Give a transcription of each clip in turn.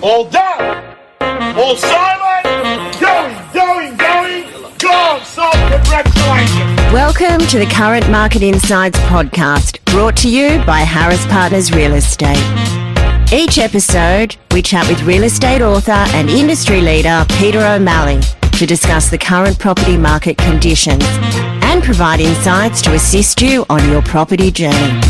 All down, all silent, going, go, so congratulations. Welcome to the Current Market Insights podcast, brought to you by Harris Partners Real Estate. Each episode, we chat with real estate author and industry leader Peter O'Malley to discuss the current property market conditions and provide insights to assist you on your property journey.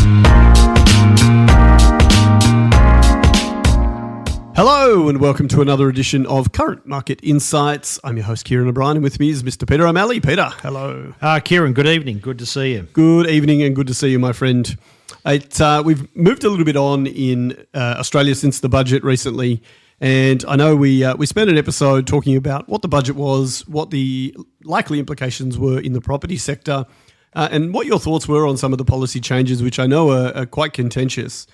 Hello and welcome to another edition of Current Market Insights. I'm your host, Kieran O'Brien, and with me is Mr. Peter O'Malley. Peter, hello. Kieran, good evening. Good to see you. Good evening and good to see you, my friend. We've moved a little bit on in Australia since the budget recently, and I know we spent an episode talking about what the budget was, what the likely implications were in the property sector, and what your thoughts were on some of the policy changes, which I know are quite contentious.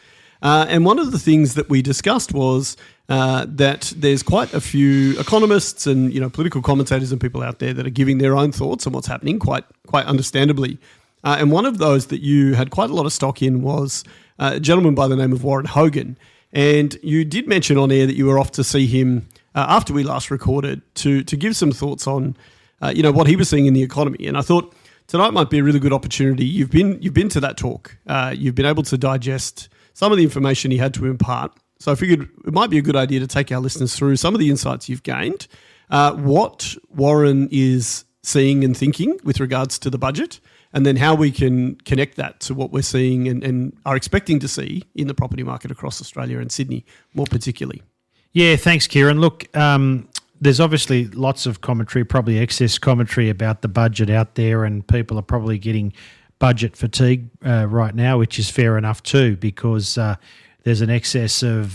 And one of the things that we discussed was that there's quite a few economists and political commentators and people out there that are giving their own thoughts on what's happening quite understandably. And one of those that you had quite a lot of stock in was a gentleman by the name of Warren Hogan. And you did mention on air that you were off to see him after we last recorded to give some thoughts on what he was seeing in the economy. And I thought tonight might be a really good opportunity. You've been to that talk. You've been able to digest some of the information he had to impart. So I figured it might be a good idea to take our listeners through some of the insights you've gained, what Warren is seeing and thinking with regards to the budget, and then how we can connect that to what we're seeing and are expecting to see in the property market across Australia and Sydney more particularly. Yeah, thanks, Kieran. Look, there's obviously lots of commentary, probably excess commentary about the budget out there, and people are probably getting budget fatigue right now, which is fair enough too, because there's an excess of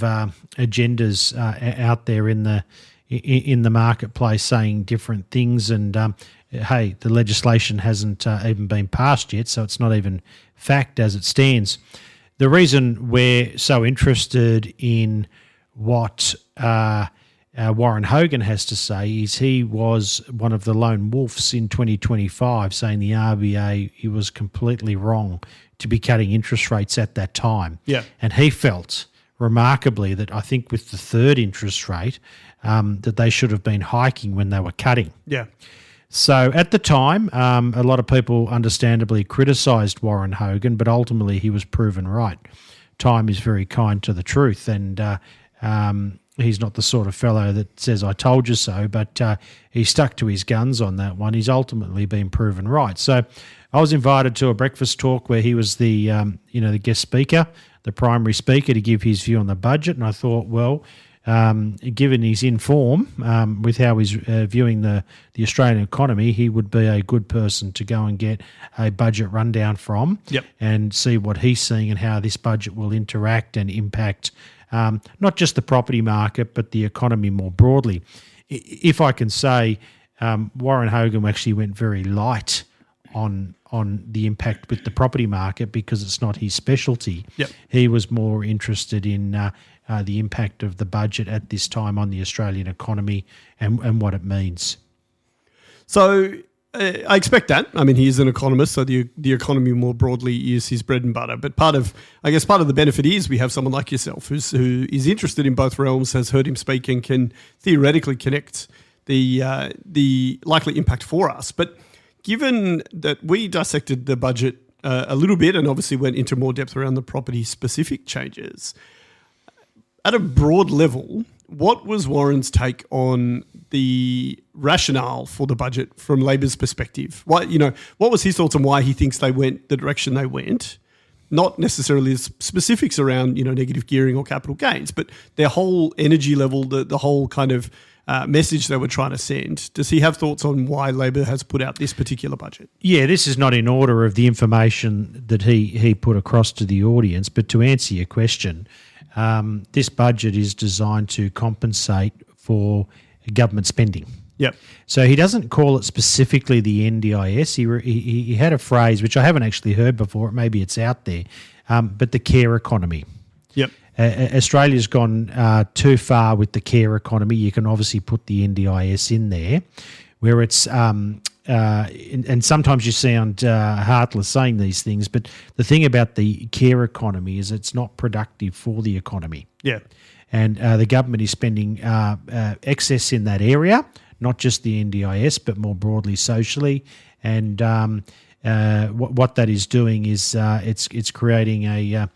agendas out there in the marketplace saying different things. And hey, the legislation hasn't even been passed yet, so it's not even fact as it stands. The reason we're so interested in what Warren Hogan has to say is he was one of the lone wolves in 2025 saying the RBA, he was completely wrong to be cutting interest rates at that time. Yeah. And he felt remarkably that I think with the third interest rate that they should have been hiking when they were cutting. Yeah. So at the time, a lot of people understandably criticised Warren Hogan, but ultimately he was proven right. Time is very kind to the truth, and he's not the sort of fellow that says, I told you so, but he stuck to his guns on that one. He's ultimately been proven right. So I was invited to a breakfast talk where he was the guest speaker, the primary speaker, to give his view on the budget. And I thought, well, given he's in form with how he's viewing the Australian economy, he would be a good person to go and get a budget rundown from. Yep. And see what he's seeing and how this budget will interact and impact not just the property market, but the economy more broadly. If I can say, Warren Hogan actually went very light on the impact with the property market because it's not his specialty. Yep. He was more interested in the impact of the budget at this time on the Australian economy and what it means. So I expect that. I mean, he is an economist, so the economy more broadly is his bread and butter. But part of the benefit is we have someone like yourself who is interested in both realms, has heard him speak, and can theoretically connect the likely impact for us. But given that we dissected the budget a little bit and obviously went into more depth around the property-specific changes, at a broad level, what was Warren's take on the rationale for the budget from Labor's perspective? What was his thoughts on why he thinks they went the direction they went? Not necessarily the specifics around negative gearing or capital gains, but their whole energy level, the whole kind of message they were trying to send. Does he have thoughts on why Labor has put out this particular budget? Yeah, this is not in order of the information that he put across to the audience, but to answer your question, this budget is designed to compensate for government spending. Yep. So he doesn't call it specifically the NDIS. He had a phrase which I haven't actually heard before. Maybe it's out there, but the care economy. Yep. Australia's gone too far with the care economy. You can obviously put the NDIS in there, where it's and sometimes you sound heartless saying these things, but the thing about the care economy is it's not productive for the economy. Yeah. And the government is spending excess in that area, not just the NDIS, but more broadly socially. And what that is doing is it's creating a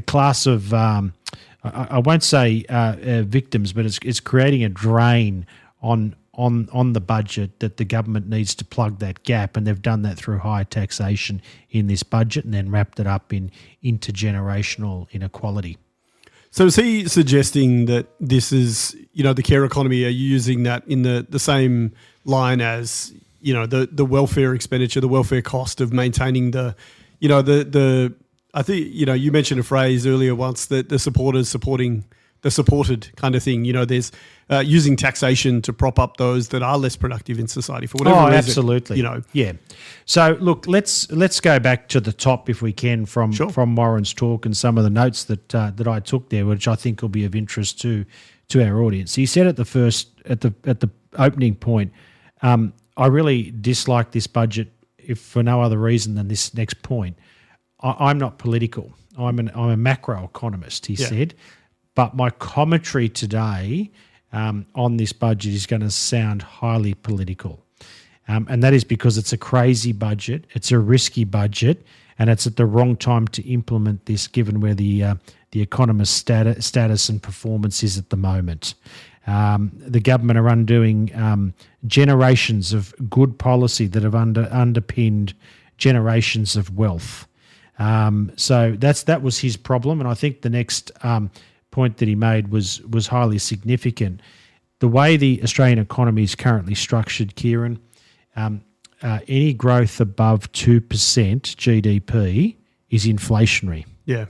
class of I won't say victims, but it's creating a drain on the budget that the government needs to plug that gap, and they've done that through higher taxation in this budget, and then wrapped it up in intergenerational inequality. So is he suggesting that this is, the care economy, are you using that in the same line as, the welfare expenditure, the welfare cost of maintaining I think, you mentioned a phrase earlier once that the supporters supporting the supported kind of thing. There's using taxation to prop up those that are less productive in society for whatever reason. Absolutely. Yeah. So look, let's go back to the top if we can from Warren's talk and some of the notes that I took there, which I think will be of interest to our audience. He said at the opening point, I really dislike this budget if for no other reason than this next point. I'm not political. I'm a macroeconomist, he said. But my commentary today on this budget is going to sound highly political. And that is because it's a crazy budget, it's a risky budget, and it's at the wrong time to implement this given where the economist status and performance is at the moment. The government are undoing generations of good policy that have underpinned generations of wealth. So that was his problem, and I think the next point that he made was highly significant. The way the Australian economy is currently structured, Kieran, any growth above 2% GDP is inflationary. Yeah.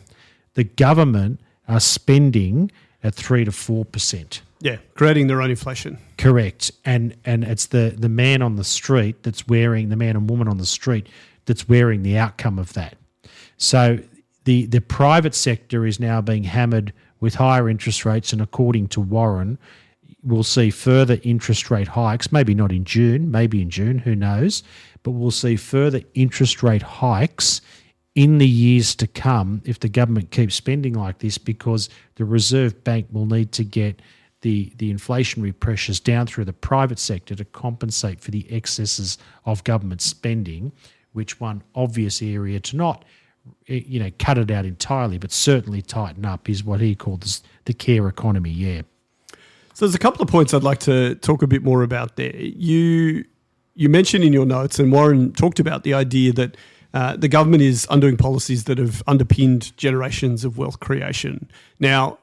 The government are spending at 3 to 4%. Yeah, creating their own inflation. Correct. And it's the man on the street that's wearing, the man and woman on the street that's wearing the outcome of that. So the private sector is now being hammered with higher interest rates, and according to Warren, we'll see further interest rate hikes, maybe not in June, maybe in June, who knows, but we'll see further interest rate hikes in the years to come if the government keeps spending like this, because the Reserve Bank will need to get the inflationary pressures down through the private sector to compensate for the excesses of government spending, which one obvious area to not cut it out entirely, but certainly tighten up is what he calls the care economy, So there's a couple of points I'd like to talk a bit more about there. You mentioned in your notes, and Warren talked about the idea that the government is undoing policies that have underpinned generations of wealth creation. Now,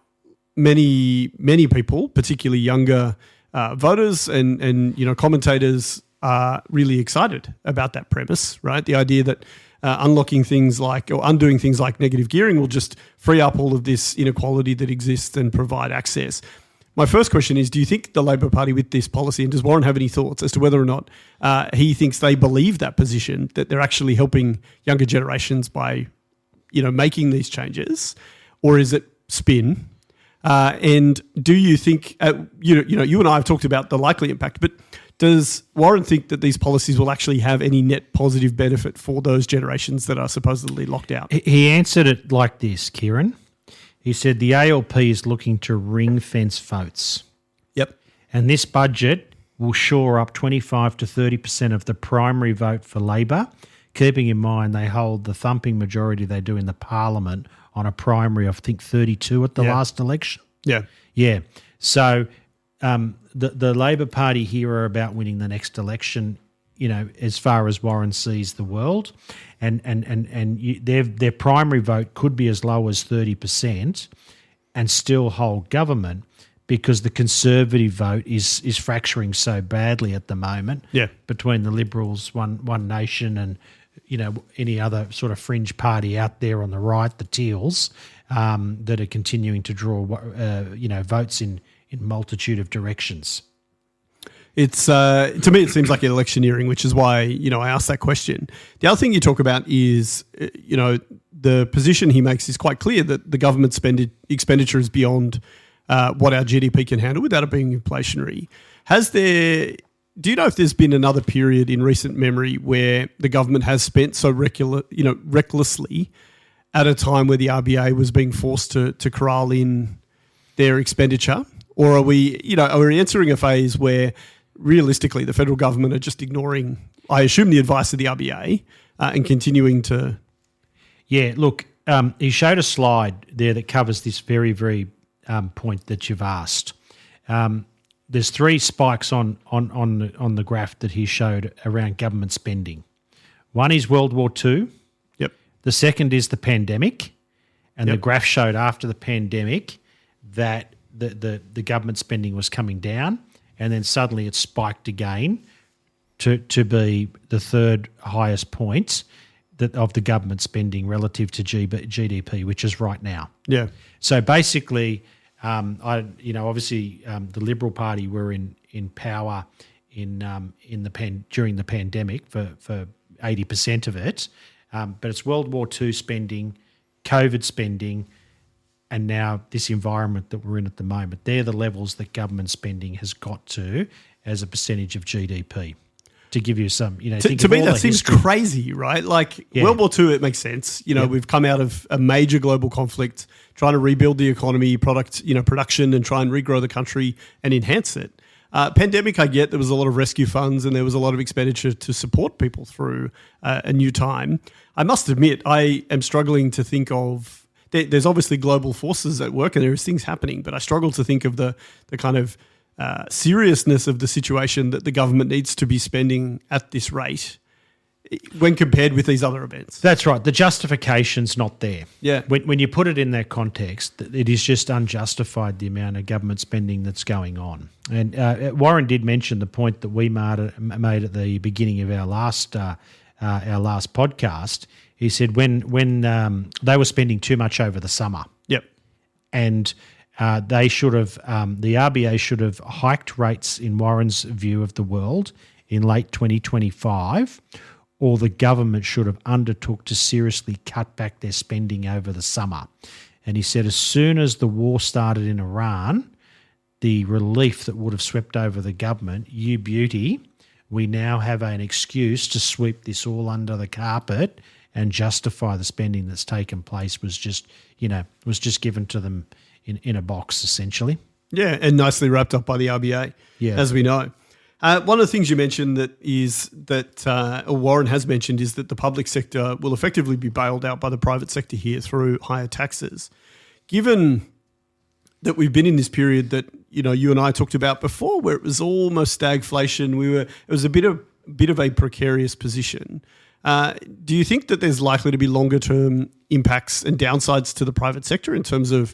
many people, particularly younger voters and commentators, are really excited about that premise, right? The idea that unlocking things like, or undoing things like negative gearing will just free up all of this inequality that exists and provide access. My first question is, do you think the Labor Party with this policy, and does Warren have any thoughts as to whether or not he thinks they believe that position, that they're actually helping younger generations by, making these changes, or is it spin? And do you think, you and I have talked about the likely impact, but does Warren think that these policies will actually have any net positive benefit for those generations that are supposedly locked out? He answered it like this, Kieran. He said the ALP is looking to ring-fence votes. Yep. And this budget will shore up 25 to 30% of the primary vote for Labor, keeping in mind they hold the thumping majority they do in the parliament on a primary of, I think, 32 at the last election. Yeah. Yeah. So the Labor Party here are about winning the next election, as far as Warren sees the world. And their primary vote could be as low as 30% and still hold government, because the Conservative vote is fracturing so badly at the moment between the Liberals, One Nation, and any other sort of fringe party out there on the right, the Teals, that are continuing to draw votes in multitude of directions. It's to me, it seems like electioneering, which is why I asked that question. The other thing you talk about is the position he makes is quite clear that the government expenditure is beyond what our GDP can handle without it being inflationary. Has there do you know if there's been another period in recent memory where the government has spent so recklessly at a time where the RBA was being forced to corral in their expenditure? Or are we entering a phase where realistically the federal government are just ignoring, I assume, the advice of the RBA and continuing to... Yeah, look, he showed a slide there that covers this very, very point that you've asked. There's three spikes on the graph that he showed around government spending. One is World War II. Yep. The second is the pandemic. And Yep. the graph showed after the pandemic that the government spending was coming down, and then suddenly it spiked again to be the third highest point of the government spending relative to GDP, which is right now. Yeah. So basically, obviously, the Liberal Party were in power during the pandemic for 80% of it, but it's World War II spending, COVID spending, and now this environment that we're in at the moment. They're the levels that government spending has got to as a percentage of GDP. To give you some, to me that seems crazy, right? Like World War II, it makes sense. We've come out of a major global conflict, trying to rebuild the economy, production, and try and regrow the country and enhance it. Pandemic, I get there was a lot of rescue funds and there was a lot of expenditure to support people through a new time. I must admit, I am struggling to think of. There's obviously global forces at work and there is things happening, but I struggle to think of the kind of seriousness of the situation that the government needs to be spending at this rate when compared with these other events. That's right. The justification's not there. Yeah. When you put it in that context, it is just unjustified, the amount of government spending that's going on. And Warren did mention the point that we made at the beginning of our last podcast. He said when they were spending too much over the summer. Yep. And they should have, the RBA should have hiked rates, in Warren's view of the world, in late 2025, or the government should have undertook to seriously cut back their spending over the summer. And he said as soon as the war started in Iran, the relief that would have swept over the government, you beauty, we now have an excuse to sweep this all under the carpet and justify the spending that's taken place was just given to them in a box, essentially. Yeah, and nicely wrapped up by the RBA, as we know. One of the things you mentioned or Warren has mentioned, is that the public sector will effectively be bailed out by the private sector here through higher taxes. Given that we've been in this period that you and I talked about before, where it was almost stagflation, it was a bit of a precarious position. Do you think that there's likely to be longer term impacts and downsides to the private sector in terms of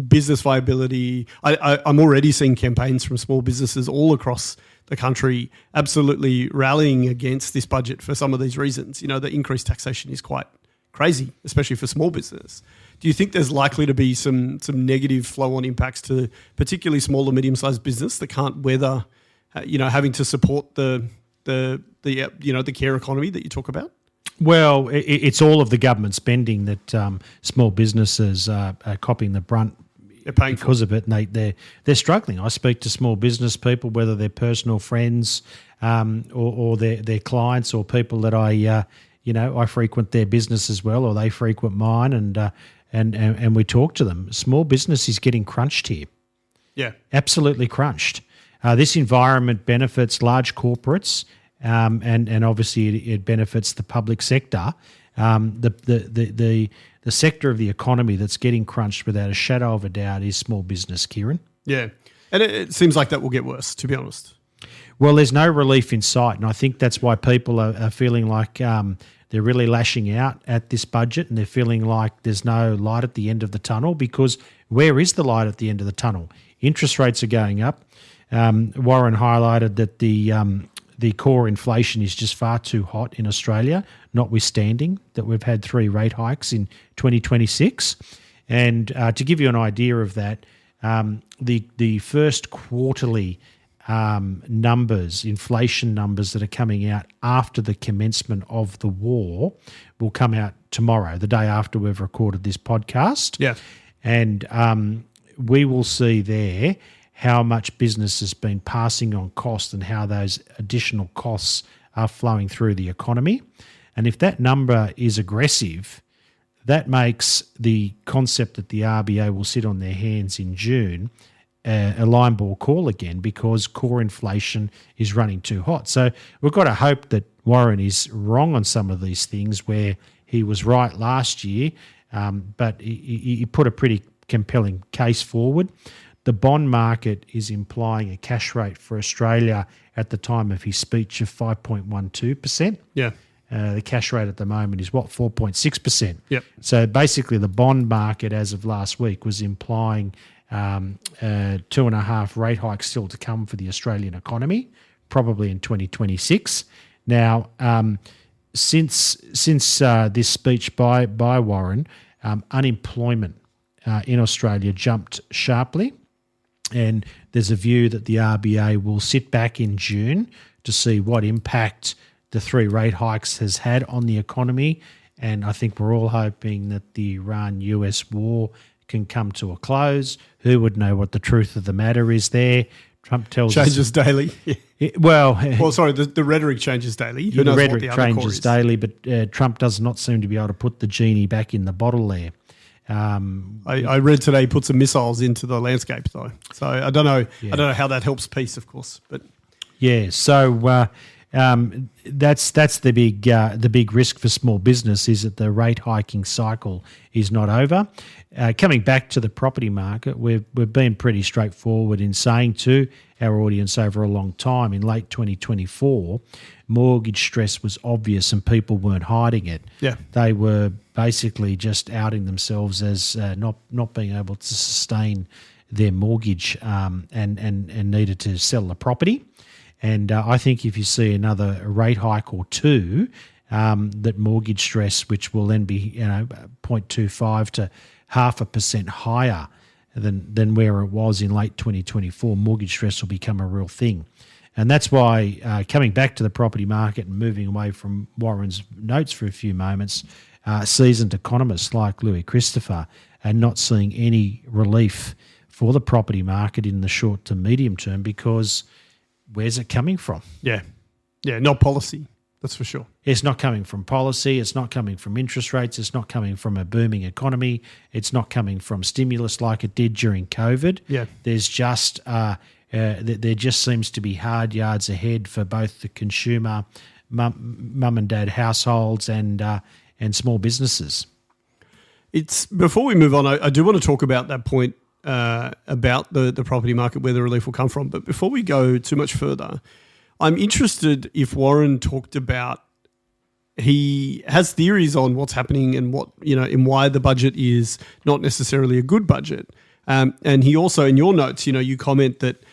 business viability? I'm already seeing campaigns from small businesses all across the country absolutely rallying against this budget for some of these reasons. The increased taxation is quite crazy, especially for small business. Do you think there's likely to be some negative flow-on impacts to particularly small and medium-sized business that can't weather, having to support the care economy that you talk about? Well, it's all of the government spending that small businesses are copping the brunt because of it, and they're struggling. I speak to small business people, whether they're personal friends or their clients or people that I frequent their business as well, or they frequent mine, and we talk to them. Small business is getting crunched here. Yeah, absolutely crunched. This environment benefits large corporates. And obviously it benefits the public sector. The sector of the economy that's getting crunched without a shadow of a doubt is small business, Kieran. Yeah, and it seems like that will get worse, to be honest. Well, there's no relief in sight, and I think that's why people are feeling like they're really lashing out at this budget, and they're feeling like there's no light at the end of the tunnel, because where is the light at the end of the tunnel? Interest rates are going up. Warren highlighted that the core inflation is just far too hot in Australia, notwithstanding that we've had 3 rate hikes in 2026. And to give you an idea of that, the first quarterly numbers, inflation numbers that are coming out after the commencement of the war will come out tomorrow, the day after we've recorded this podcast. Yeah. And we will see there how much business has been passing on cost and how those additional costs are flowing through the economy. And if that number is aggressive, that makes the concept that the RBA will sit on their hands in June a line ball call again, because core inflation is running too hot. So we've got to hope that Warren is wrong on some of these things where he was right last year, but he put a pretty compelling case forward. The bond market is implying a cash rate for Australia at the time of his speech of 5.12%. Yeah. The cash rate at the moment is 4.6%. Yep. So basically, the bond market as of last week was implying 2.5 rate hikes still to come for the Australian economy, probably in 2026. Now, since this speech by Warren, unemployment in Australia jumped sharply. And there's a view that the RBA will sit back in June to see what impact the 3 rate hikes has had on the economy. And I think we're all hoping that the Iran-US war can come to a close. Who would know what the truth of the matter is there? Trump tells Changes us... daily. Well, sorry, the rhetoric changes daily. Who the knows rhetoric what the other core changes is? daily, but Trump does not seem to be able to put the genie back in the bottle there. I read today he put some missiles into the landscape, though. So I don't know. Yeah. I don't know how that helps peace, of course. But yeah, so that's the big risk for small business, is that the rate hiking cycle is not over. Coming back to the property market, we've been pretty straightforward in saying to our audience over a long time, in late 2024, mortgage stress was obvious and people weren't hiding it. Yeah. They were basically just outing themselves as not being able to sustain their mortgage and needed to sell the property. And I think if you see another rate hike or two, that mortgage stress, which will then be 0.25 to 0.5% higher than where it was in late 2024, mortgage stress will become a real thing. And that's why, coming back to the property market and moving away from Warren's notes for a few moments, seasoned economists like Louis Christopher are not seeing any relief for the property market in the short to medium term, because where's it coming from? Yeah, not policy, that's for sure. It's not coming from policy. It's not coming from interest rates. It's not coming from a booming economy. It's not coming from stimulus like it did during COVID. Yeah. There's just there just seems to be hard yards ahead for both the consumer, mum and dad households, and small businesses. It's before we move on, I do want to talk about that point about the property market, where the relief will come from. But before we go too much further, I'm interested if Warren talked about, he has theories on what's happening and what, and why the budget is not necessarily a good budget. And he also, in your notes, you comment that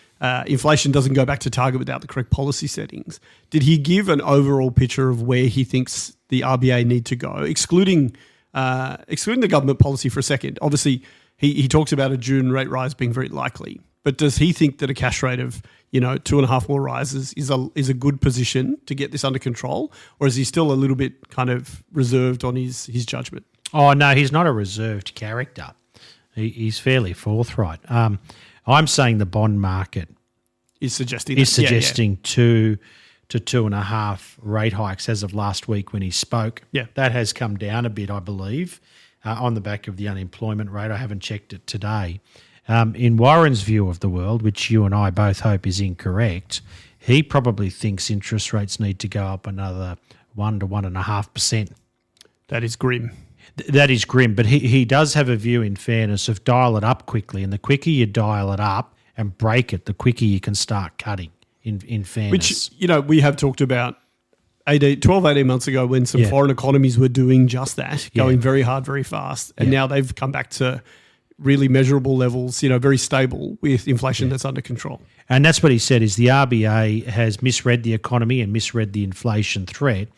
inflation doesn't go back to target without the correct policy settings. Did he give an overall picture of where he thinks the RBA need to go, excluding the government policy for a second? Obviously, he talks about a June rate rise being very likely, but does he think that a cash rate of 2.5 more rises is a good position to get this under control, or is he still a little bit kind of reserved on his judgment? Oh no, he's not a reserved character. He's fairly forthright. I'm saying the bond market is suggesting 2 to 2.5 rate hikes as of last week when he spoke. Yeah, that has come down a bit, I believe, on the back of the unemployment rate. I haven't checked it today. In Warren's view of the world, which you and I both hope is incorrect, he probably thinks interest rates need to go up another 1 to 1.5%. That is grim. That is grim, but he does have a view, in fairness, of dial it up quickly, and the quicker you dial it up and break it, the quicker you can start cutting, in fairness. Which, we have talked about 12, 18 months ago when some foreign economies were doing just that, going very hard, very fast, and now they've come back to really measurable levels, very stable with inflation that's under control. And that's what he said, is the RBA has misread the economy and misread the inflation threat,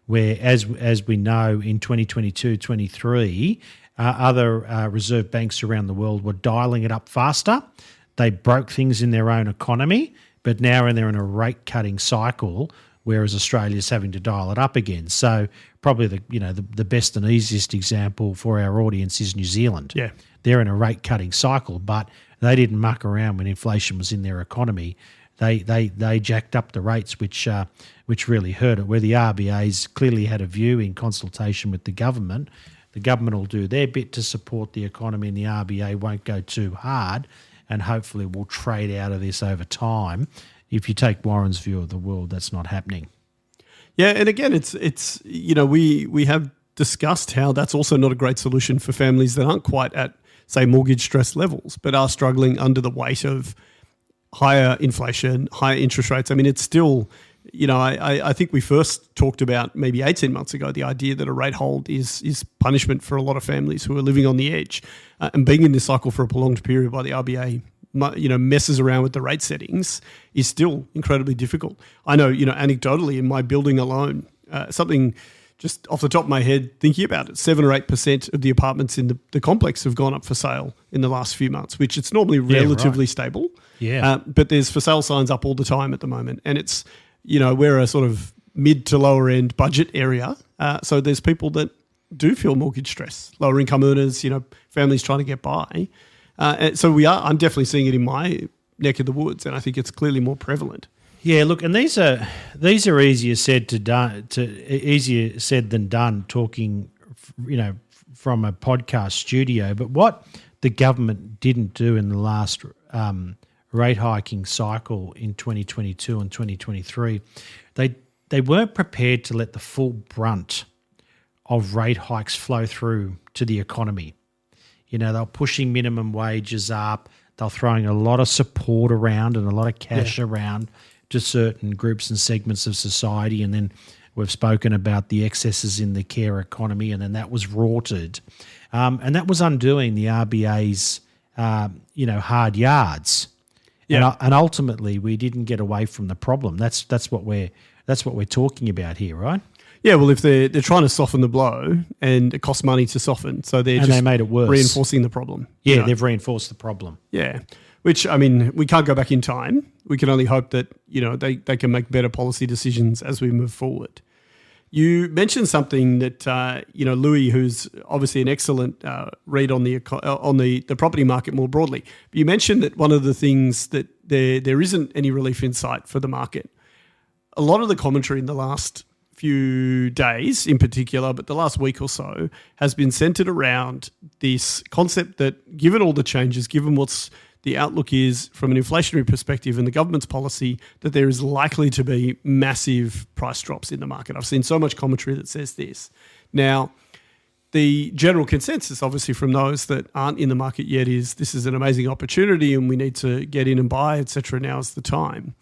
where, as we know, in 2022-23, other reserve banks around the world were dialing it up faster. They broke things in their own economy, but now they're in a rate-cutting cycle whereas Australia's having to dial it up again. So probably the best and easiest example for our audience is New Zealand. Yeah. They're in a rate cutting cycle, but they didn't muck around when inflation was in their economy. They jacked up the rates, which really hurt it. Where the RBA's clearly had a view in consultation with the government will do their bit to support the economy, and the RBA won't go too hard, and hopefully we'll trade out of this over time. If you take Warren's view of the world, that's not happening. Yeah, and again, it's we have discussed how that's also not a great solution for families that aren't quite at, say, mortgage stress levels, but are struggling under the weight of higher inflation, higher interest rates. I mean, it's still, I think we first talked about maybe 18 months ago the idea that a rate hold is punishment for a lot of families who are living on the edge, and being in this cycle for a prolonged period by the RBA, messes around with the rate settings is still incredibly difficult. I know, anecdotally in my building alone, something just off the top of my head, thinking about it, 7 or 8% of the apartments in the complex have gone up for sale in the last few months, which it's normally relatively stable. Yeah. But there's for sale signs up all the time at the moment. And it's, we're a sort of mid to lower end budget area. So there's people that do feel mortgage stress, lower income earners, families trying to get by. And so I'm definitely seeing it in my neck of the woods, and I think it's clearly more prevalent. Yeah, look, and these are easier said than done. Talking, from a podcast studio. But what the government didn't do in the last rate hiking cycle in 2022 and 2023, they weren't prepared to let the full brunt of rate hikes flow through to the economy. They're pushing minimum wages up. They're throwing a lot of support around and a lot of cash around to certain groups and segments of society. And then we've spoken about the excesses in the care economy, and then that was rorted. And that was undoing the RBA's, hard yards. Yeah. And ultimately, we didn't get away from the problem. That's what we're talking about here, right? Yeah, well, if they're trying to soften the blow, and it costs money to soften, so they made it worse, reinforcing the problem. Yeah, they've reinforced the problem. Yeah, which, I mean, we can't go back in time. We can only hope that they can make better policy decisions as we move forward. You mentioned something that Louis, who's obviously an excellent read on the property market more broadly. But you mentioned that one of the things that there isn't any relief in sight for the market. A lot of the commentary in the last few days in particular, but the last week or so, has been centered around this concept that given all the changes, given what's the outlook is from an inflationary perspective and the government's policy, that there is likely to be massive price drops in the market. I've seen so much commentary that says this. Now, the general consensus, obviously, from those that aren't in the market yet is this is an amazing opportunity and we need to get in and buy, etc. Now is the time.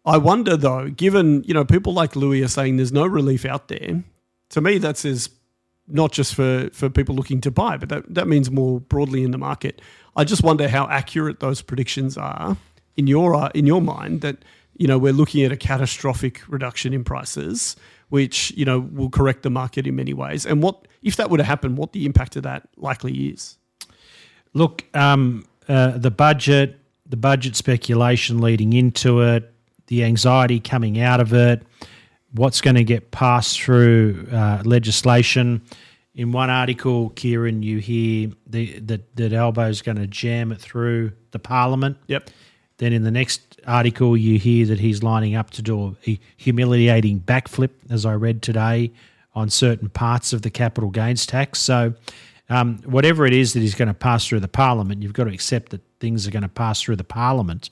I wonder, though, given people like Louis are saying there's no relief out there, to me that says not just for people looking to buy, but that means more broadly in the market. I just wonder how accurate those predictions are in your mind that we're looking at a catastrophic reduction in prices, which will correct the market in many ways. And what if that were to happen? What the impact of that likely is? Look, the budget speculation leading into it, the anxiety coming out of it, what's going to get passed through legislation. In one article, Kieran, you hear that Albo's going to jam it through the Parliament. Yep. Then in the next article, you hear that he's lining up to do a humiliating backflip, as I read today, on certain parts of the capital gains tax. So whatever it is that he's going to pass through the Parliament, you've got to accept that things are going to pass through the Parliament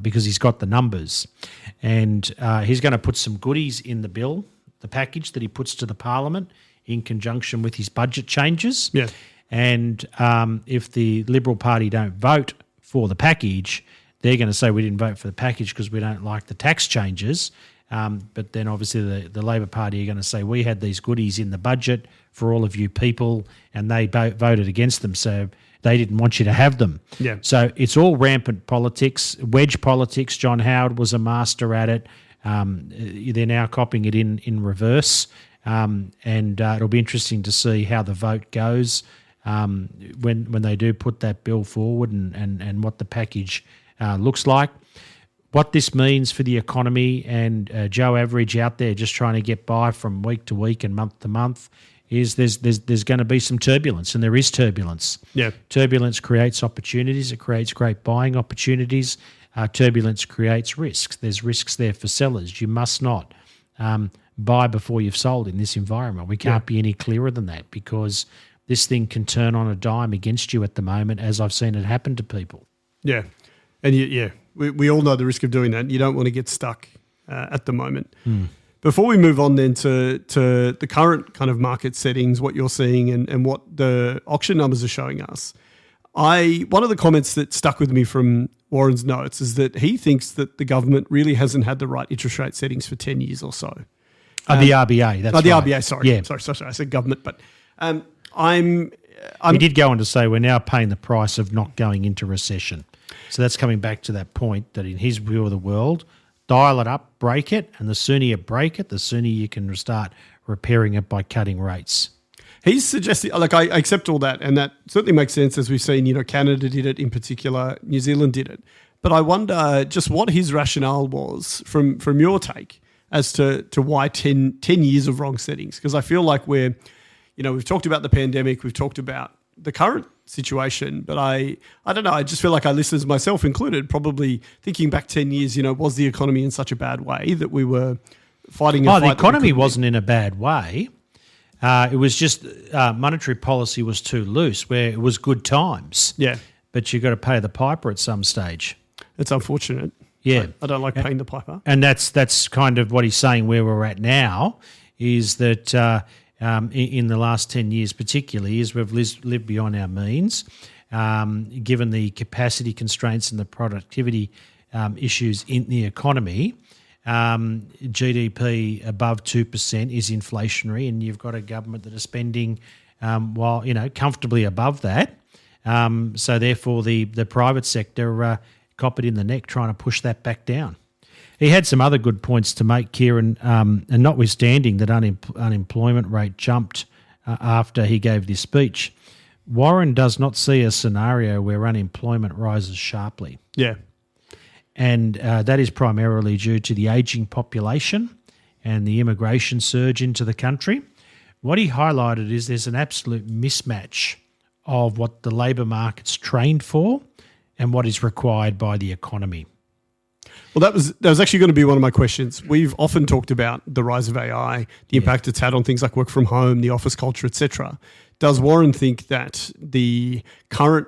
because he's got the numbers. And he's going to put some goodies in the bill, the package that he puts to the Parliament in conjunction with his budget changes. Yeah. And if the Liberal Party don't vote for the package, they're going to say we didn't vote for the package because we don't like the tax changes. But then obviously the Labor Party are going to say we had these goodies in the budget for all of you people and they voted against them, so they didn't want you to have them. Yeah. So it's all rampant politics, wedge politics. John Howard was a master at it. They're now copying it in reverse. And it'll be interesting to see how the vote goes when they do put that bill forward and what the package looks like. What this means for the economy and Joe Average out there just trying to get by from week to week and month to month is there's going to be some turbulence, and there is turbulence. Yeah. Turbulence creates opportunities. It creates great buying opportunities. Turbulence creates risks. There's risks there for sellers. You must not buy before you've sold in this environment. We can't be any clearer than that, because this thing can turn on a dime against you at the moment, as I've seen it happen to people. Yeah. And we all know the risk of doing that. You don't want to get stuck at the moment. Before we move on then to the current kind of market settings, what you're seeing and what the auction numbers are showing us, one of the comments that stuck with me from Warren's notes is that he thinks that the government really hasn't had the right interest rate settings for 10 years or so. The RBA, that's the right. RBA, sorry. Yeah. Sorry, I said government, but He did go on to say we're now paying the price of not going into recession. So that's coming back to that point that in his view of the world, dial it up, break it, and the sooner you break it, the sooner you can start repairing it by cutting rates. He's suggesting, I accept all that, and that certainly makes sense, as we've seen, Canada did it in particular, New Zealand did it. But I wonder just what his rationale was from your take as to why 10 years of wrong settings, because I feel like we've talked about the pandemic, we've talked about the current situation, but I don't know, I just feel like our listeners, myself included, probably thinking back 10 years, was the economy in such a bad way that we were fighting a fight? The economy wasn't in a bad way. It was just monetary policy was too loose, where it was good times. Yeah. But you've got to pay the piper at some stage. It's unfortunate. Yeah. I don't like paying the piper. And that's kind of what he's saying where we're at now, is that in the last 10 years particularly, is we've lived beyond our means, given the capacity constraints and the productivity issues in the economy. GDP above 2% is inflationary, and you've got a government that is spending comfortably above that. So therefore the private sector cop it in the neck trying to push that back down. He had some other good points to make, Kieran, and notwithstanding that unemployment rate jumped after he gave this speech, Warren does not see a scenario where unemployment rises sharply. Yeah. And that is primarily due to the ageing population and the immigration surge into the country. What he highlighted is there's an absolute mismatch of what the labour market's trained for and what is required by the economy. Well, that was actually going to be one of my questions. We've often talked about the rise of AI, the impact it's had on things like work from home, the office culture, etc. Does Warren think that the current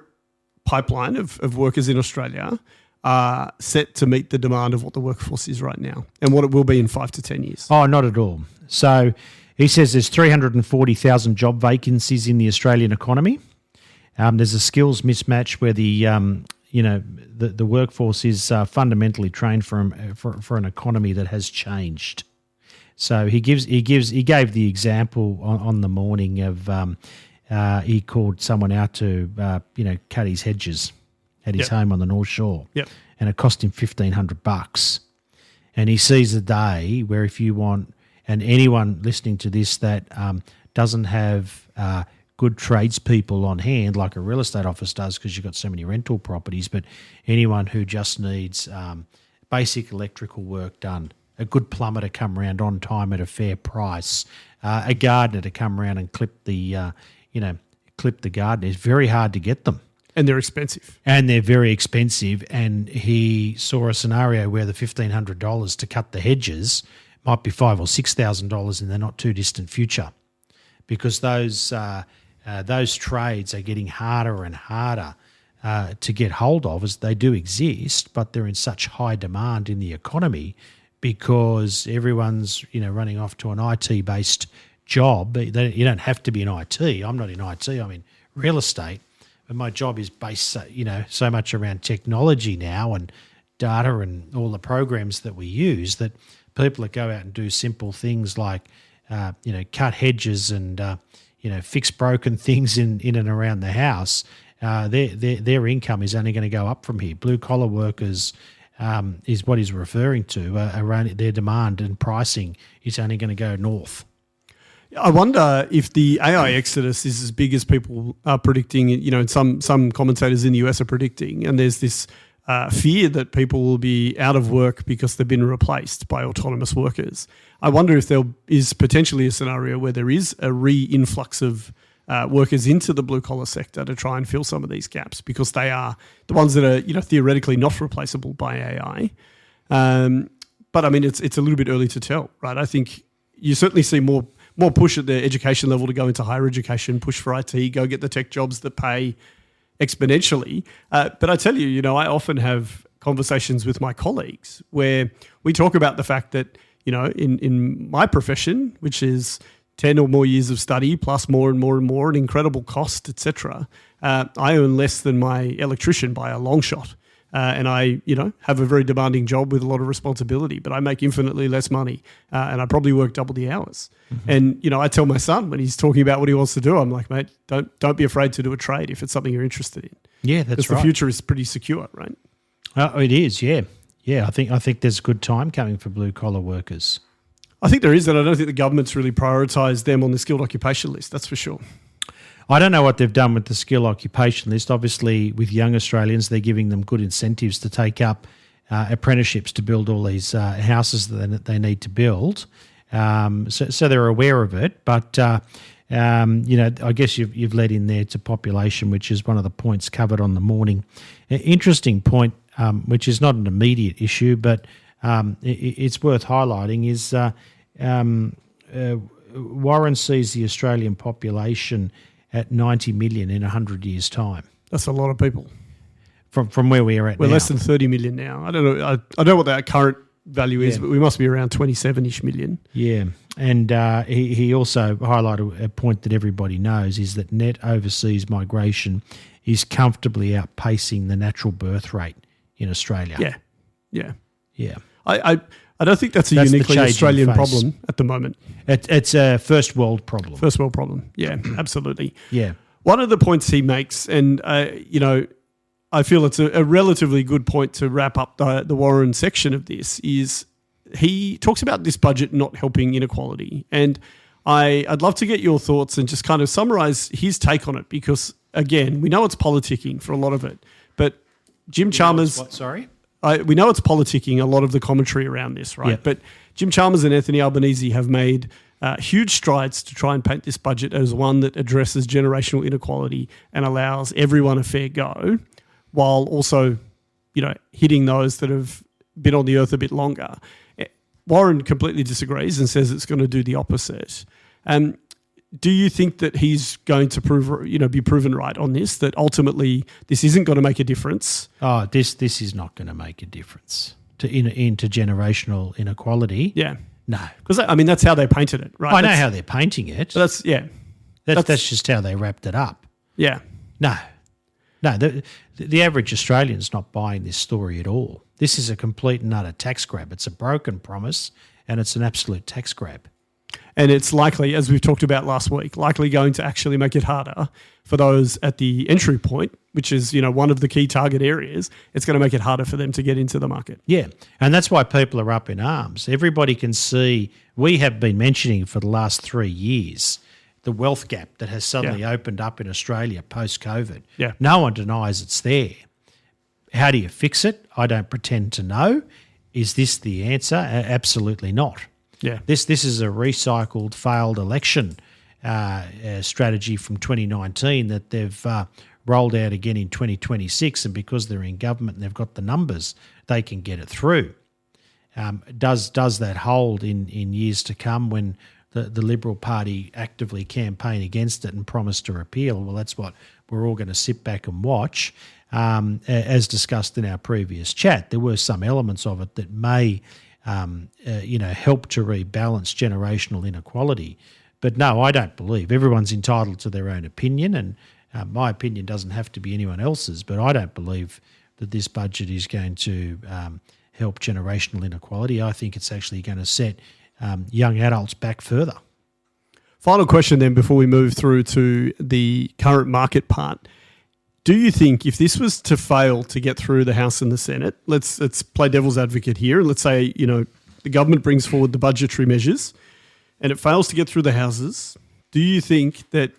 pipeline of workers in Australia are set to meet the demand of what the workforce is right now and what it will be in 5 to 10 years? Oh, not at all. So he says there's 340,000 job vacancies in the Australian economy. There's a skills mismatch where the workforce is fundamentally trained for an economy that has changed. So he gave the example on the morning of he called someone out to cut his hedges at his home on the North Shore, and it cost him $1,500. And he sees a day where if you want, and anyone listening to this that doesn't have good tradespeople on hand, like a real estate office does, because you've got so many rental properties, but anyone who just needs basic electrical work done, a good plumber to come around on time at a fair price, a gardener to come around and clip the garden. It's very hard to get them. And they're expensive. And they're very expensive. And he saw a scenario where the $1,500 to cut the hedges might be $5,000 or $6,000 in the not too distant future, because those trades are getting harder and harder to get hold of, as they do exist, but they're in such high demand in the economy because everyone's running off to an IT-based job. You don't have to be in IT. I'm not in IT. I'm in real estate, but my job is based so much around technology now and data and all the programs that we use that people that go out and do simple things like cut hedges and fix broken things in and around the house, their income is only going to go up from here. Blue collar workers is what he's referring to. Around their demand and pricing is only going to go north. I wonder if the AI exodus is as big as people are predicting. And some commentators in the US are predicting, and there's this fear that people will be out of work because they've been replaced by autonomous workers. I wonder if there is potentially a scenario where there is a re-influx of workers into the blue-collar sector to try and fill some of these gaps, because they are the ones that are, theoretically not replaceable by AI. But I mean, it's a little bit early to tell, right? I think you certainly see more push at the education level to go into higher education, push for IT, go get the tech jobs that pay exponentially. But I tell you, I often have conversations with my colleagues where we talk about the fact that, in my profession, which is 10 or more years of study plus more and more and more, an incredible cost, etc., I earn less than my electrician by a long shot. And I, have a very demanding job with a lot of responsibility, but I make infinitely less money, and I probably work double the hours. Mm-hmm. And, I tell my son when he's talking about what he wants to do, I'm like, mate, don't be afraid to do a trade if it's something you're interested in. Yeah, that's right. Because the future is pretty secure, right? It is, yeah. Yeah, I think there's a good time coming for blue-collar workers. I think there is, and I don't think the government's really prioritised them on the skilled occupation list, that's for sure. I don't know what they've done with the skill occupation list. Obviously, with young Australians, they're giving them good incentives to take up apprenticeships to build all these houses that they need to build. So they're aware of it. But, I guess you've led in there to population, which is one of the points covered on the morning. An interesting point, which is not an immediate issue, but it's worth highlighting, is Warren sees the Australian population at 90 million in 100 years' time. That's a lot of people. From where we are at We're now. We're less than 30 million now. I don't know. I don't know what that current value is, but we must be around 27-ish million. Yeah. And he also highlighted a point that everybody knows, is that net overseas migration is comfortably outpacing the natural birth rate in Australia. Yeah. I don't think that's uniquely Australian problem at the moment. It's a first world problem. First world problem. Yeah, absolutely. Yeah. One of the points he makes, and I feel it's a relatively good point to wrap up the Warren section of this, is he talks about this budget not helping inequality. And I'd love to get your thoughts and just kind of summarize his take on it, because, again, we know it's politicking for a lot of it. But Jim Chalmers... What, sorry? We know it's politicking, a lot of the commentary around this, right? Yep. But Jim Chalmers and Anthony Albanese have made huge strides to try and paint this budget as one that addresses generational inequality and allows everyone a fair go, while also, hitting those that have been on the earth a bit longer. Warren completely disagrees and says it's going to do the opposite. Do you think that he's going to be proven right on this, that ultimately this isn't going to make a difference? Oh, this is not going to make a difference to intergenerational inequality. Yeah. No. Because, that's how they painted it, right? I know how they're painting it. That's just how they wrapped it up. Yeah. No, the average Australian's not buying this story at all. This is a complete and utter tax grab. It's a broken promise, and it's an absolute tax grab. And it's likely, as we've talked about last week, going to actually make it harder for those at the entry point, which is, one of the key target areas. It's going to make it harder for them to get into the market. Yeah, and that's why people are up in arms. Everybody can see, we have been mentioning for the last 3 years, the wealth gap that has suddenly opened up in Australia post-COVID. Yeah. No one denies it's there. How do you fix it? I don't pretend to know. Is this the answer? Absolutely not. Yeah. This is a recycled, failed election strategy from 2019 that they've rolled out again in 2026, and because they're in government and they've got the numbers, they can get it through. Does that hold in years to come when the Liberal Party actively campaign against it and promise to repeal? Well, that's what we're all going to sit back and watch. As discussed in our previous chat, there were some elements of it that may help to rebalance generational inequality. But no, I don't believe. Everyone's entitled to their own opinion, and my opinion doesn't have to be anyone else's, but I don't believe that this budget is going to help generational inequality. I think it's actually going to set young adults back further. Final question then before we move through to the current market part. Do you think if this was to fail to get through the House and the Senate, let's play devil's advocate here, and let's say, the government brings forward the budgetary measures and it fails to get through the houses, do you think that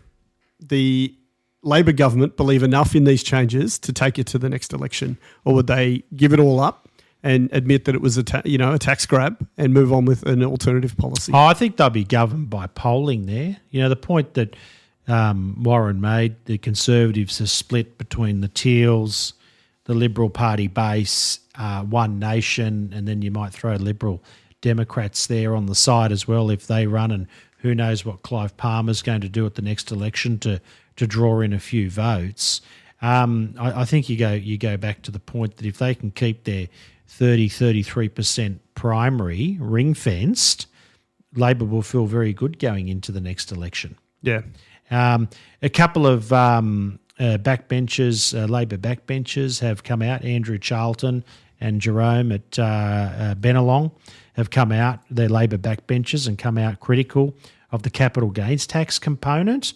the Labor government believe enough in these changes to take it to the next election, or would they give it all up and admit that it was a tax grab and move on with an alternative policy? Oh, I think they'll be governed by polling there. The point that Warren made, the Conservatives are split between the Teals, the Liberal Party base, One Nation, and then you might throw Liberal Democrats there on the side as well if they run, and who knows what Clive Palmer's going to do at the next election to draw in a few votes. I think you go back to the point that if they can keep their 33% primary ring-fenced, Labor will feel very good going into the next election. Yeah. A couple of backbenchers, Labor backbenchers have come out. Andrew Charlton and Jerome at Bennelong have come out, they're Labor backbenchers, and come out critical of the capital gains tax component.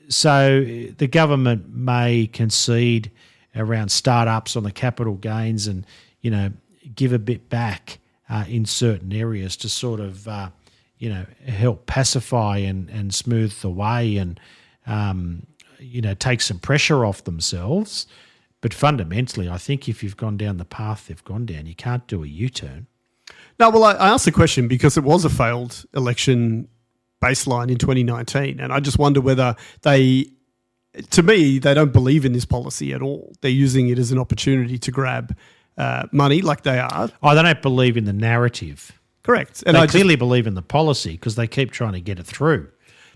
So the government may concede around startups on the capital gains and, give a bit back in certain areas to sort of, help pacify and smooth the way and, take some pressure off themselves. But fundamentally, I think if you've gone down the path they've gone down, you can't do a U-turn. No, well, I asked the question because it was a failed election baseline in 2019, and I just wonder whether they don't believe in this policy at all. They're using it as an opportunity to grab money like they are. Oh, they don't believe in the narrative. Correct. And they clearly believe in the policy because they keep trying to get it through.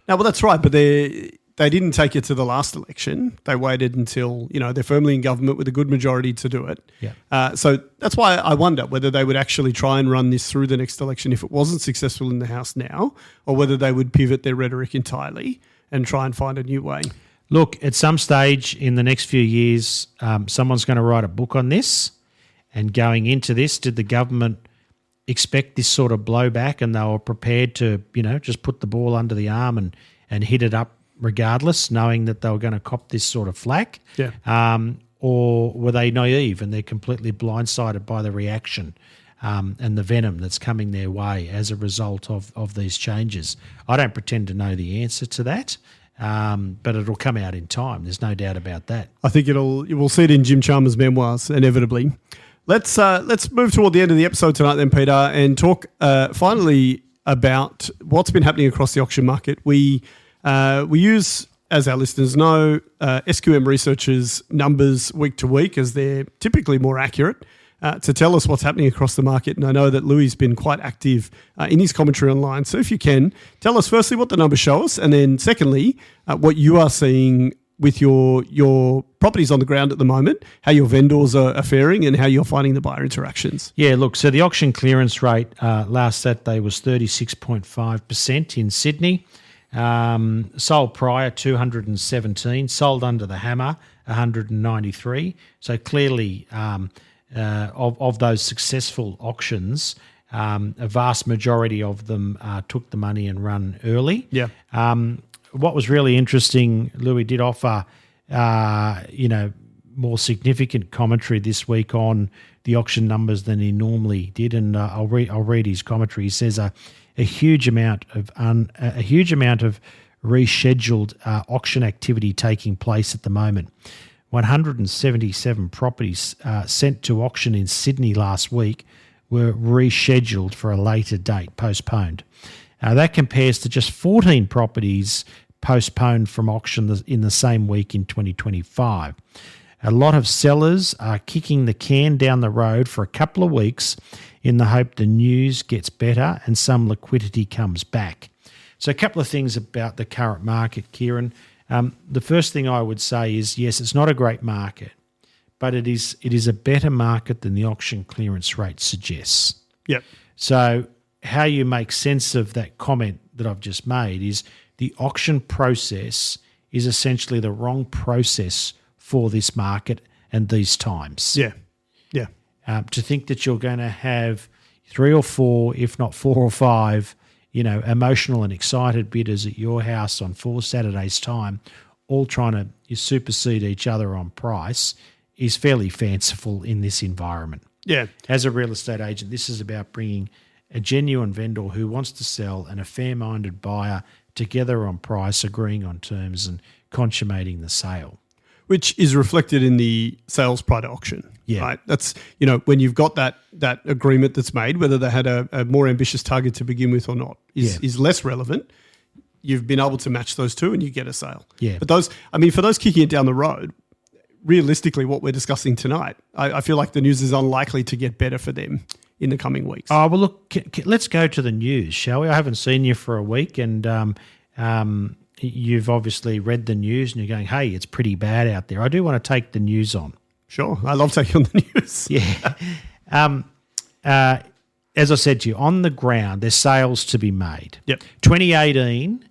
No, well, that's right, but they didn't take it to the last election. They waited until, they're firmly in government with a good majority to do it. Yeah. So that's why I wonder whether they would actually try and run this through the next election if it wasn't successful in the House now, or whether they would pivot their rhetoric entirely and try and find a new way. Look, at some stage in the next few years, someone's going to write a book on this. And going into this, did the government expect this sort of blowback and they were prepared to, just put the ball under the arm and hit it up regardless, knowing that they were going to cop this sort of flack? Yeah. Or were they naive and they're completely blindsided by the reaction and the venom that's coming their way as a result of these changes? I don't pretend to know the answer to that, but it'll come out in time. There's no doubt about that. I think we'll see it in Jim Chalmers' memoirs, inevitably. Let's move toward the end of the episode tonight then, Peter, and talk finally about what's been happening across the auction market. We use, as our listeners know, SQM Research's numbers week to week, as they're typically more accurate, to tell us what's happening across the market. And I know that Louis has been quite active in his commentary online. So if you can, tell us firstly what the numbers show us, and then secondly, what you are seeing with your properties on the ground at the moment, how your vendors are faring and how you're finding the buyer interactions. Yeah, look, so the auction clearance rate last Saturday was 36.5% in Sydney. Sold prior 217, sold under the hammer 193. So clearly of those successful auctions, a vast majority of them took the money and run early. Yeah. What was really interesting, Louis did offer, more significant commentary this week on the auction numbers than he normally did, and I'll read his commentary. He says a huge amount of rescheduled auction activity taking place at the moment. 177 properties sent to auction in Sydney last week were rescheduled for a later date, postponed. That compares to just 14 properties postponed from auction in the same week in 2025. A lot of sellers are kicking the can down the road for a couple of weeks in the hope the news gets better and some liquidity comes back. So a couple of things about the current market, Kieran. The first thing I would say is, yes, it's not a great market, but it is a better market than the auction clearance rate suggests. Yep. So how you make sense of that comment that I've just made is the auction process is essentially the wrong process for this market and these times. Yeah. Yeah. To think that you're going to have 3 or 4, if not 4 or 5, emotional and excited bidders at your house on 4 Saturdays' time, all trying to supersede each other on price, is fairly fanciful in this environment. Yeah. As a real estate agent, this is about bringing a genuine vendor who wants to sell and a fair-minded buyer together on price, agreeing on terms and consummating the sale. Which is reflected in the sales price auction. Yeah. Right. That's, when you've got that agreement that's made, whether they had a more ambitious target to begin with or not, is less relevant. You've been able to match those two and you get a sale. Yeah. But for those kicking it down the road, realistically, what we're discussing tonight, I feel like the news is unlikely to get better for them in the coming weeks. Oh, well, look, let's go to the news, shall we? I haven't seen you for a week, and you've obviously read the news and you're going, hey, it's pretty bad out there. I do want to take the news on. Sure. I love taking on the news. Yeah. As I said to you, on the ground, there's sales to be made. Yep. 2018,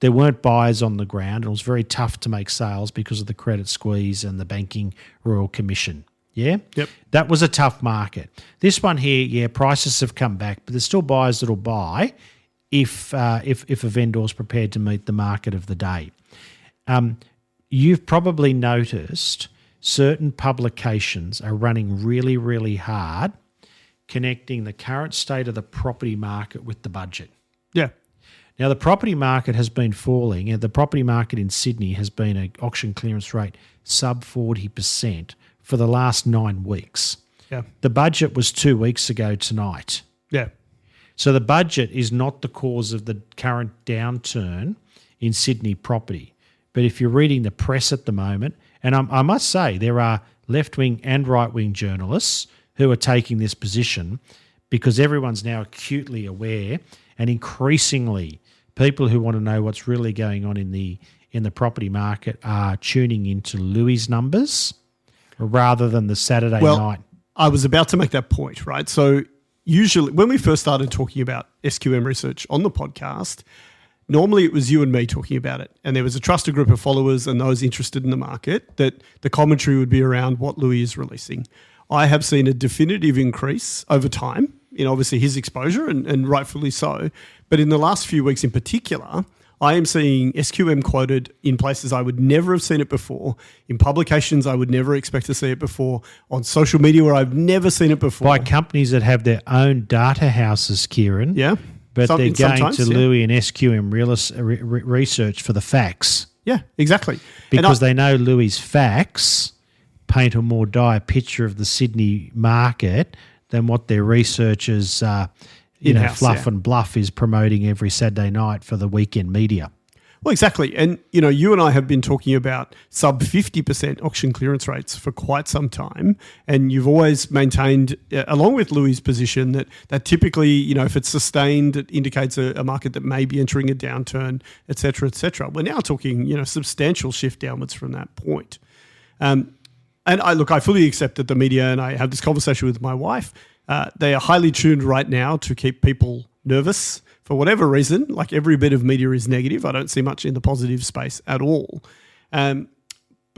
there weren't buyers on the ground. It was very tough to make sales because of the credit squeeze and the Banking Royal Commission. Yeah? Yep. That was a tough market. This one here, prices have come back, but there's still buyers that will buy if a vendor's prepared to meet the market of the day. You've probably noticed certain publications are running really, really hard connecting the current state of the property market with the budget. Yeah. Now, the property market has been falling, and the property market in Sydney has been an auction clearance rate sub 40% for the last 9 weeks. Yeah. The budget was 2 weeks ago tonight. Yeah. So the budget is not the cause of the current downturn in Sydney property. But if you're reading the press at the moment, and I must say there are left-wing and right-wing journalists who are taking this position because everyone's now acutely aware, and increasingly people who want to know what's really going on in the property market are tuning into Louis' numbers rather than the Saturday night. I was about to make that point, right? So usually when we first started talking about SQM research on the podcast, normally it was you and me talking about it, and there was a trusted group of followers and those interested in the market that the commentary would be around what Louis is releasing. I have seen a definitive increase over time in obviously his exposure, and rightfully so. But in the last few weeks in particular, I am seeing SQM quoted in places I would never have seen it before, in publications I would never expect to see it before, on social media where I've never seen it before. By companies that have their own data houses, Kieran. Yeah. But they're going to Louis and SQM research for the facts. Yeah, exactly. Because they know Louis' facts paint a more dire picture of the Sydney market than what their researchers, Fluff and Bluff is promoting every Saturday night for the weekend media. Well, exactly. And, you and I have been talking about sub 50% auction clearance rates for quite some time. And you've always maintained, along with Louis' position, that typically, if it's sustained, it indicates a market that may be entering a downturn, et cetera, et cetera. We're now talking, substantial shift downwards from that point. And I fully accept that the media, and I have this conversation with my wife, they are highly tuned right now to keep people nervous for whatever reason. Like every bit of media is negative. I don't see much in the positive space at all. But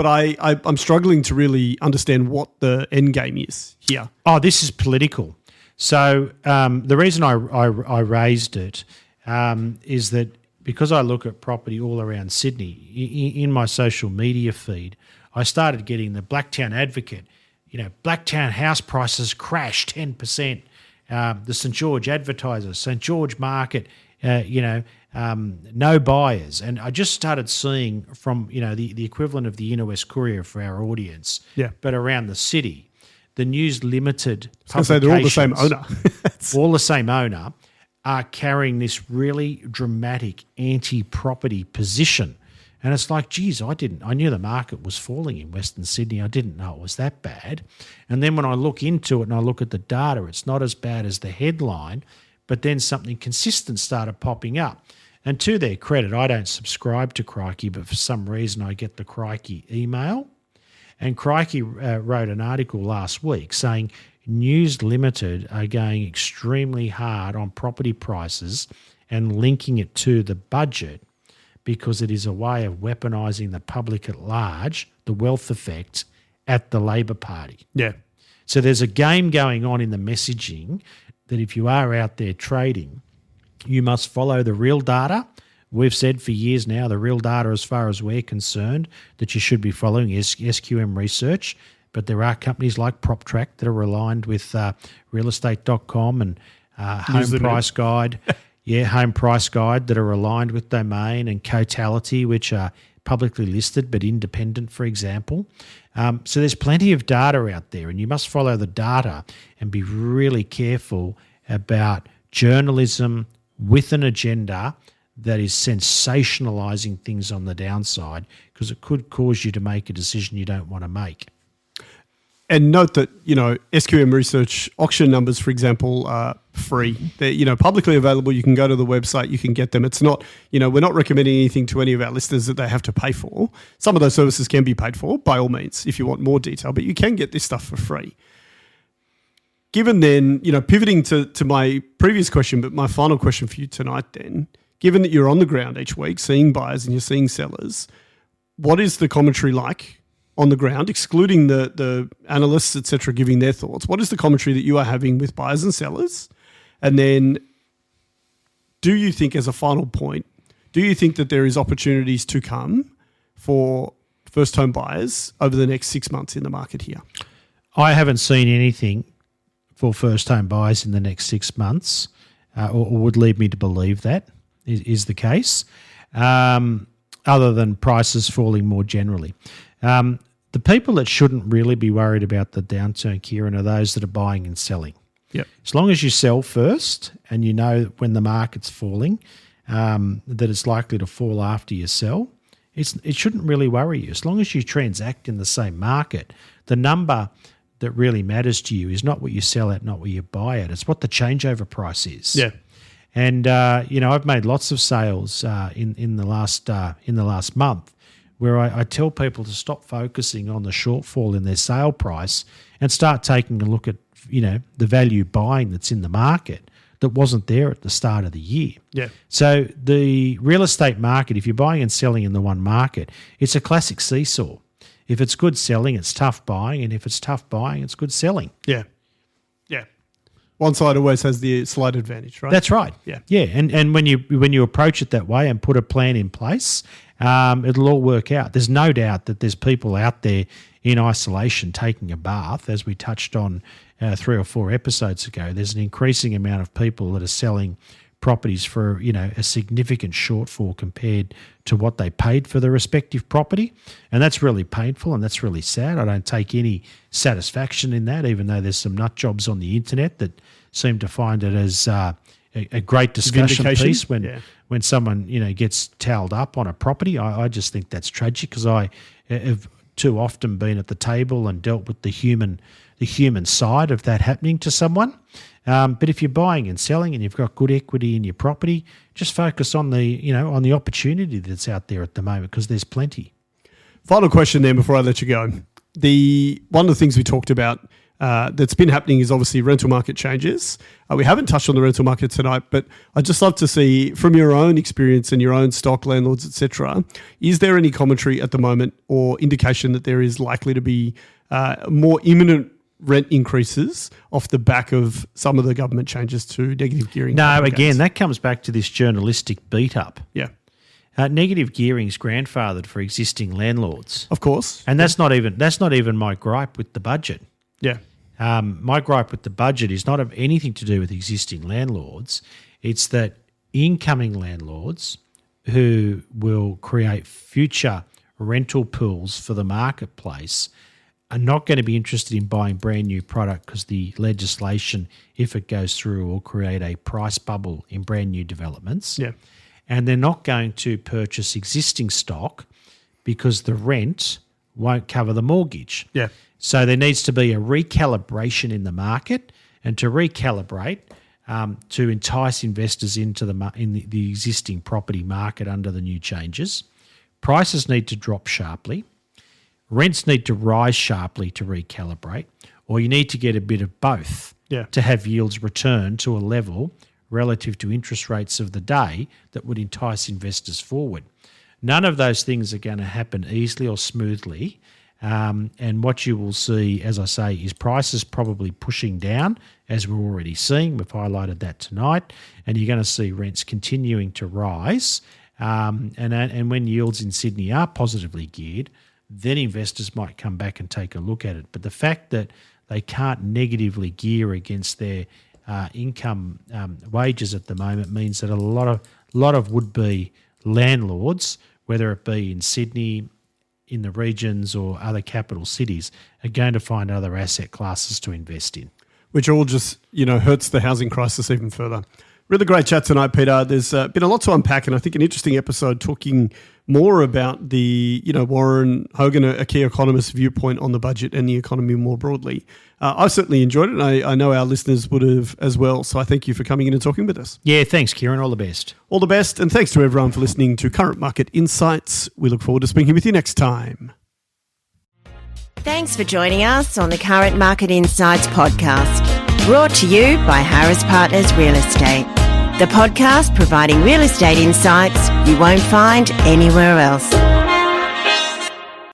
I'm struggling to really understand what the end game is here. Oh, this is political. So the reason I raised it is that because I look at property all around Sydney, in my social media feed, I started getting the Blacktown Advocate. Blacktown house prices crashed 10%. The St. George Advertiser, St. George Market, no buyers. And I just started seeing from, the equivalent of the Inner West Courier for our audience, but around the city, the News Limited publications, they're all the same owner. all the same owner, are carrying this really dramatic anti-property position. And it's like, geez, I knew the market was falling in Western Sydney. I didn't know it was that bad. And then when I look into it and I look at the data, it's not as bad as the headline, but then something consistent started popping up. And to their credit, I don't subscribe to Crikey, but for some reason I get the Crikey email. And Crikey wrote an article last week saying News Limited are going extremely hard on property prices and linking it to the budget, because it is a way of weaponising the public at large, the wealth effect, at the Labor Party. Yeah. So there's a game going on in the messaging that if you are out there trading, you must follow the real data. We've said for years now, the real data, as far as we're concerned, that you should be following is SQM research. But there are companies like PropTrack that are aligned with realestate.com and Home Price Guide. Home Price Guide that are aligned with Domain, and Cotality, which are publicly listed but independent, for example. So there's plenty of data out there, and you must follow the data and be really careful about journalism with an agenda that is sensationalising things on the downside, because it could cause you to make a decision you don't want to make. And note that, SQM research auction numbers, for example, are free. They're, publicly available. You can go to the website, you can get them. It's not, we're not recommending anything to any of our listeners that they have to pay for. Some of those services can be paid for, by all means, if you want more detail, but you can get this stuff for free. Given then, pivoting to my previous question, but my final question for you tonight then, given that you're on the ground each week, seeing buyers and you're seeing sellers, what is the commentary like on the ground, excluding the analysts, et cetera, giving their thoughts? What is the commentary that you are having with buyers and sellers? And then do you think, as a final point, do you think that there is opportunities to come for first home buyers over the next 6 months in the market here? I haven't seen anything for first home buyers in the next 6 months, or would lead me to believe that is the case, other than prices falling more generally. The people that shouldn't really be worried about the downturn, Kieran, are those that are buying and selling. Yep. As long as you sell first and you know when the market's falling, that it's likely to fall after you sell, it shouldn't really worry you. As long as you transact in the same market, the number that really matters to you is not what you sell at, not what you buy at. It's what the changeover price is. Yeah. And I've made lots of sales in the last month, where I tell people to stop focusing on the shortfall in their sale price and start taking a look at, the value buying that's in the market that wasn't there at the start of the year. Yeah. So the real estate market, if you're buying and selling in the one market, it's a classic seesaw. If it's good selling, it's tough buying, and if it's tough buying, it's good selling. Yeah. Yeah. One side always has the slight advantage, right? That's right. Yeah. Yeah. And when you approach it that way and put a plan in place, it'll all work out. There's no doubt that there's people out there in isolation taking a bath, as we touched on 3 or 4 episodes ago. There's an increasing amount of people that are selling properties for, a significant shortfall compared to what they paid for the respective property. And that's really painful and that's really sad. I don't take any satisfaction in that, even though there's some nut jobs on the internet that seem to find it as a great discussion piece when someone, gets towelled up on a property. I just think that's tragic, because I have too often been at the table and dealt with the human side of that happening to someone. But if you're buying and selling and you've got good equity in your property, just focus on the opportunity that's out there at the moment, because there's plenty. Final question then before I let you go. One of the things we talked about that's been happening is obviously rental market changes. We haven't touched on the rental market tonight, but I'd just love to see, from your own experience and your own stock, landlords, etc., is there any commentary at the moment or indication that there is likely to be more imminent rent increases off the back of some of the government changes to negative gearing? No, again, that comes back to this journalistic beat-up. Yeah. Negative gearing's grandfathered for existing landlords. Of course. And that's not even my gripe with the budget. Yeah. My gripe with the budget is not of anything to do with existing landlords. It's that incoming landlords who will create future rental pools for the marketplace are not going to be interested in buying brand new product, because the legislation, if it goes through, will create a price bubble in brand new developments. Yeah. And they're not going to purchase existing stock because the rent won't cover the mortgage. Yeah. So there needs to be a recalibration in the market, and to recalibrate, to entice investors into the existing property market under the new changes, prices need to drop sharply. Rents need to rise sharply to recalibrate, or you need to get a bit of both to have yields return to a level relative to interest rates of the day that would entice investors forward. None of those things are going to happen easily or smoothly. And what you will see, as I say, is prices probably pushing down, as we're already seeing. We've highlighted that tonight. And you're going to see rents continuing to rise. And when yields in Sydney are positively geared, then investors might come back and take a look at it. But the fact that they can't negatively gear against their income wages at the moment means that a lot of would-be landlords whether it be in Sydney, in the regions or other capital cities, are going to find other asset classes to invest in. Which all just, hurts the housing crisis even further. Really great chat tonight, Peter. There's been a lot to unpack, and I think an interesting episode talking more about the, Warren Hogan, a key economist, viewpoint on the budget and the economy more broadly. I've certainly enjoyed it, and I know our listeners would have as well. So I thank you for coming in and talking with us. Yeah, thanks, Kieran. All the best. All the best, and thanks to everyone for listening to Current Market Insights. We look forward to speaking with you next time. Thanks for joining us on the Current Market Insights podcast, brought to you by Harris Partners Real Estate, the podcast providing real estate insights you won't find anywhere else.